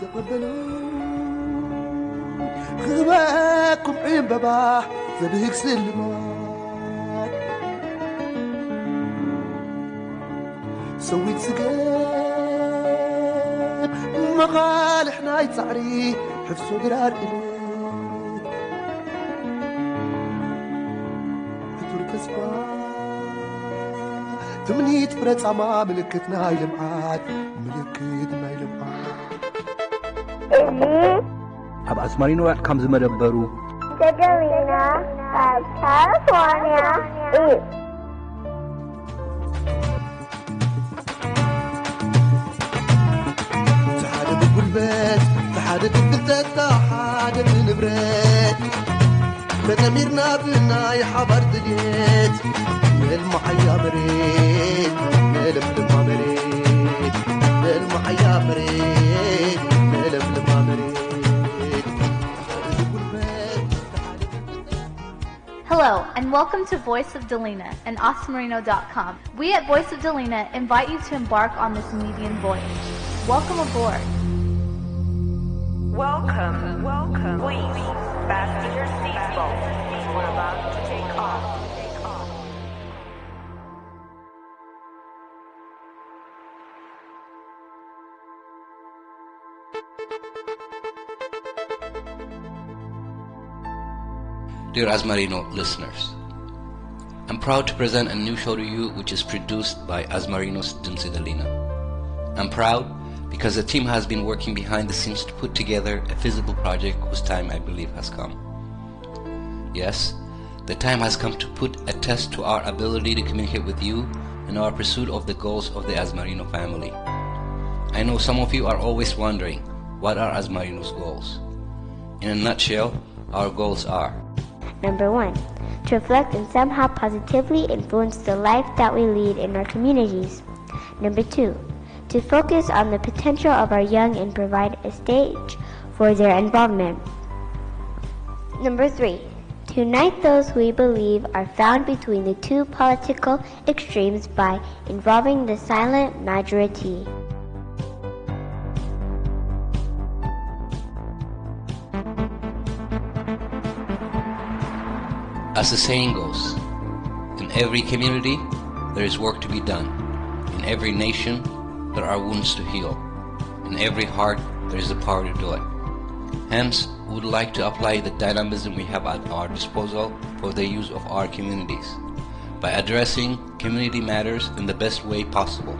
تقبلوا غباكم عين بابا زبيك سلمات سويت سقام مقال احنا يتصعري حفصو درار إليك فتور تسبا تمنيت فرات عما ملكتنا يلمعات ملكتنا يلمعات أب أسمارينو كم زمدبرو Delina of California East. تحادة بالبيت تحادة بالتتا تحادة بالنبرات متاميرنا بنا يحبر دليت المحيا مريت الململم مريت المحيا مريت الململم مريت. Hello, and welcome to Voice of Delina and Asmarino.com. We at Voice of Delina invite you to embark on this median voyage. Welcome aboard. Welcome. Please, fasten your seatbelts. We're about to take off. Dear Asmarino listeners, I'm proud to present a new show to you which is produced by Asmarino's Delina. I'm proud because the team has been working behind the scenes to put together a feasible project whose time I believe has come. Yes, the time has come to put a test to our ability to communicate with you in our pursuit of the goals of the Asmarino family. I know some of you are always wondering, what are Asmarino's goals? In a nutshell, our goals are: Number 1, to reflect and somehow positively influence the life that we lead in our communities. Number 2, to focus on the potential of our young and provide a stage for their involvement. Number 3, to unite those we believe are found between the two political extremes by involving the silent majority. As the saying goes, in every community there is work to be done. In every nation there are wounds to heal. In every heart there is the power to do it. Hence, we would like to apply the dynamism we have at our disposal for the use of our communities by addressing community matters in the best way possible.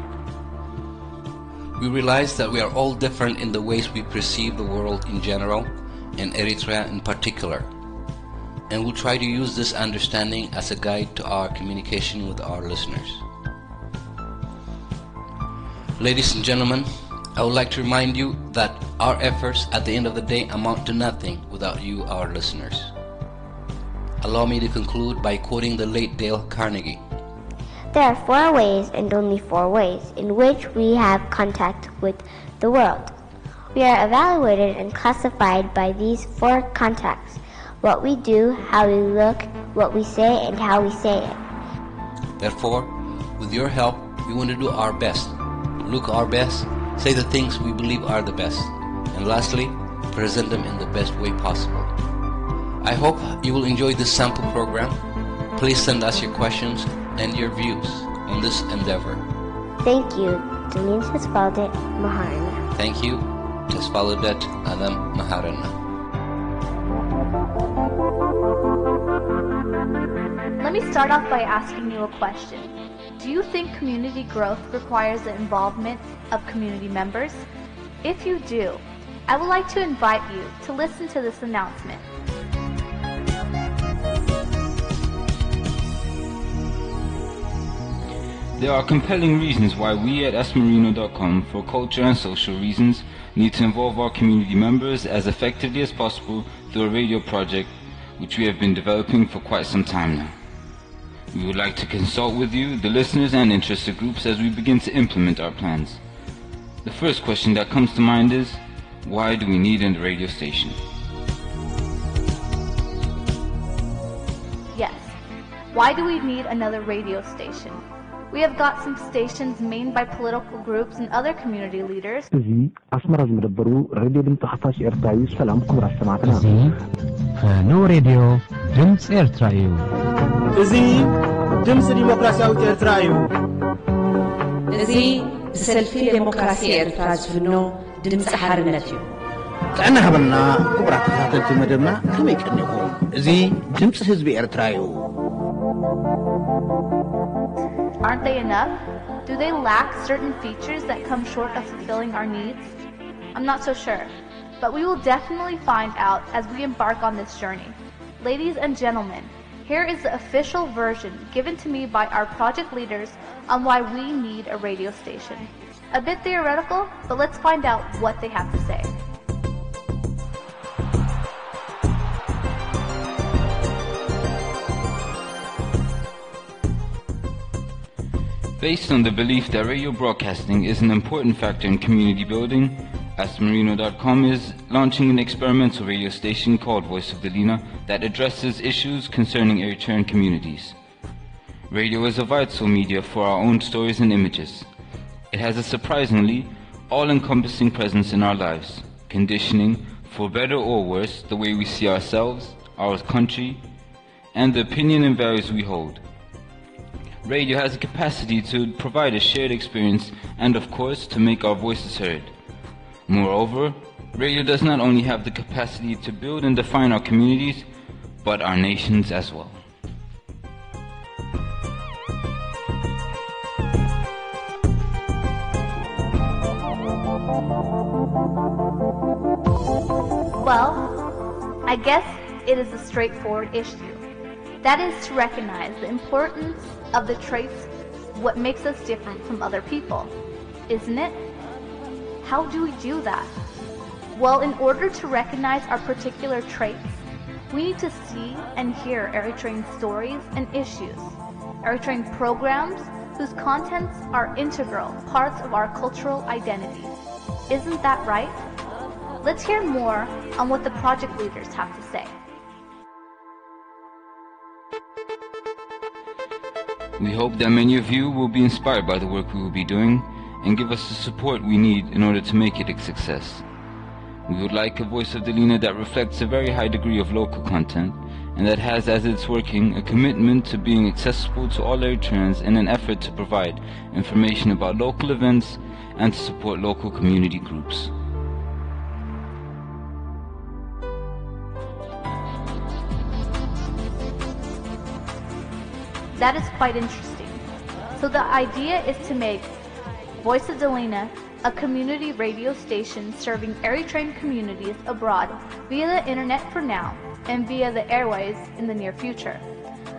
We realize that we are all different in the ways we perceive the world in general and Eritrea in particular, and we'll try to use this understanding as a guide to our communication with our listeners. Ladies and gentlemen, I would like to remind you that our efforts at the end of the day amount to nothing without you, our listeners. Allow me to conclude by quoting the late Dale Carnegie. There are 4 ways and only 4 ways in which we have contact with the world. We are evaluated and classified by these 4 contacts: what we do, how we look, what we say, and how we say it. Therefore, with your help, we want to do our best, look our best, say the things we believe are the best, and lastly, present them in the best way possible. I hope you will enjoy this sample program. Please send us your questions and your views on this endeavor. Thank you. Delina Tesfaldet Maharana. Thank you. Tesfaldet Adam Maharana. Let me start off by asking you a question. Do you think community growth requires the involvement of community members? If you do, I would like to invite you to listen to this announcement. There are compelling reasons why we at Asmarino.com, for culture and social reasons, need to involve our community members as effectively as possible through a radio project which we have been developing for quite some time now. We would like to consult with you, the listeners and interested groups, as we begin to implement our plans. The first question that comes to mind is, why do we need a radio station? Yes. Why do we need another radio station? We have got some stations made by political groups and other community leaders. እዚ ኣስመራ ዝምደበሩ ሬድዮ ድምፂ ሓፋሽ ኤርትራ እዩ። ሰላም ክቡራት ሰማዕትና። እዚ ፈኖ ሬድዮ ድምፂ ኤርትራ እዩ። እዚ ድምፂ ዲሞክራሲያዊት ኤርትራ እዩ። እዚ ብሰልፊ ዴሞክራሲ ኤርትራ ዝፍኖ ድምፂ ሓርነት እዩ። ጥዕና ሃበልና ክቡራት ተኸታተልቲ መደብና ከመይ ቀኒኹም? እዚ ድምፂ ህዝቢ ኤርትራ እዩ። Aren't they enough? Do they lack certain features that come short of fulfilling our needs? I'm not so sure, but we will definitely find out as we embark on this journey. Ladies and gentlemen, here is the official version given to me by our project leaders on why we need a radio station. A bit theoretical, but let's find out what they have to say. Based on the belief that radio broadcasting is an important factor in community building, Asmarino.com is launching an experimental radio station called Voice of Delina that addresses issues concerning Eritrean communities. Radio is a vital media for our own stories and images. It has a surprisingly all-encompassing presence in our lives, conditioning, for better or worse, the way we see ourselves, our country, and the opinion and values we hold. Radio has a capacity to provide a shared experience and, of course, to make our voices heard. Moreover, radio does not only have the capacity to build and define our communities, but our nations as well. Well, I guess it is a straightforward issue. That is to recognize the importance of the traits, what makes us different from other people, isn't it? How do we do that? Well, in order to recognize our particular traits, we need to see and hear Eritrean stories and issues, Eritrean programs whose contents are integral parts of our cultural identity. Isn't that right? Let's hear more on what the project leaders have to say. We hope that many of you will be inspired by the work we will be doing and give us the support we need in order to make it a success. We would like a Voice of Delina that reflects a very high degree of local content and that has as its working a commitment to being accessible to all Eritreans in an effort to provide information about local events and to support local community groups. That is quite interesting. So the idea is to make Voice of Delina a community radio station serving Eritrean communities abroad via the internet for now and via the airways in the near future.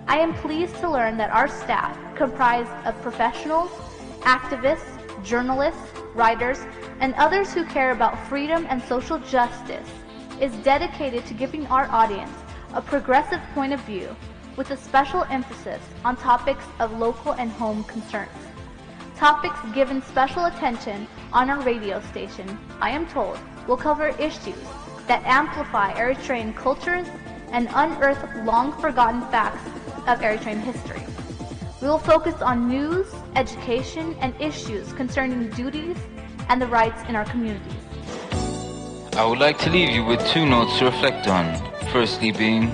I am pleased to learn that our staff, comprised of professionals, activists, journalists, writers, and others who care about freedom and social justice, is dedicated to giving our audience a progressive point of view with a special emphasis on topics of local and home concerns. Topics given special attention on our radio station, I am told, will cover issues that amplify Eritrean cultures and unearth long-forgotten facts of Eritrean history. We will focus on news, education, and issues concerning duties and the rights in our communities. I would like to leave you with two notes to reflect on. Firstly being,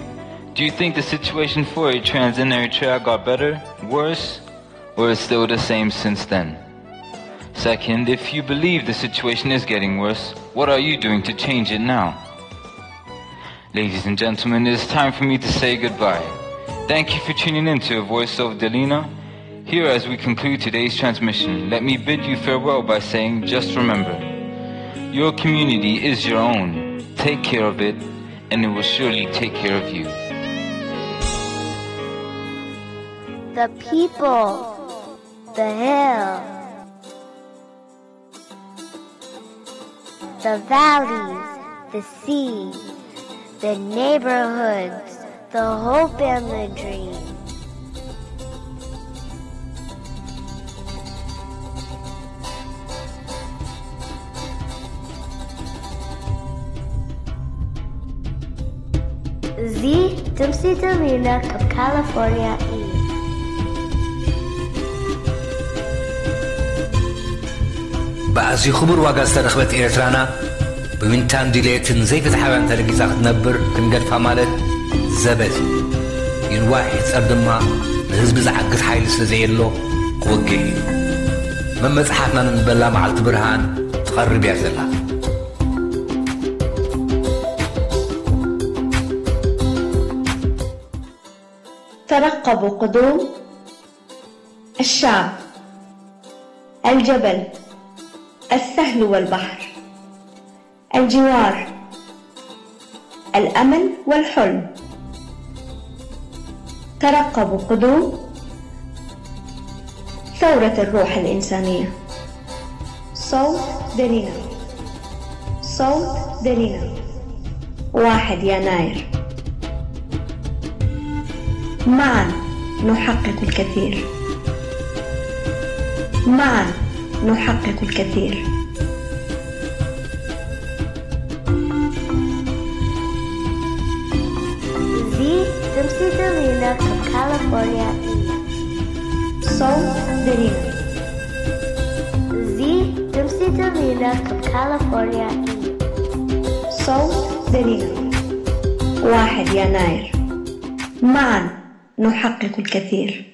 do you think the situation for Eritreans in Eritrea got better, worse, or is still the same since then? Second, if you believe the situation is getting worse, what are you doing to change it now? Ladies and gentlemen, it is time for me to say goodbye. Thank you for tuning in to Voice of Delina. Here, as we conclude today's transmission, let me bid you farewell by saying, just remember, your community is your own. Take care of it, and it will surely take care of you. The people, the hill, the valleys, the sea, the neighborhoods, the hope and the dream. Z Delina of California E. بأزي خبر واقع استرخبت إيرترانا بمنتان ديليتن زي فتحوان تلقيزا تنبر كنقد فامالت زبتي ين واحد سردما نهزب زعقت حيل سزيلو قوقعي من مصحفنا نبلا مع التبرهان تقرب يا زلا ترقبوا قدوم الشعب، الجبل، السهل والبحر، الجوار، الأمل والحلم. ترقبوا قدوم ثورة الروح الإنسانية. صوت دلينا، صوت دلينا، 1 يناير. معا نحقق الكثير، معا نحقق الكثير. تمسي دلينا from California. صوت دلينا. تمسي دلينا from California. صوت دلينا، 1 يناير. معا نحقق الكثير.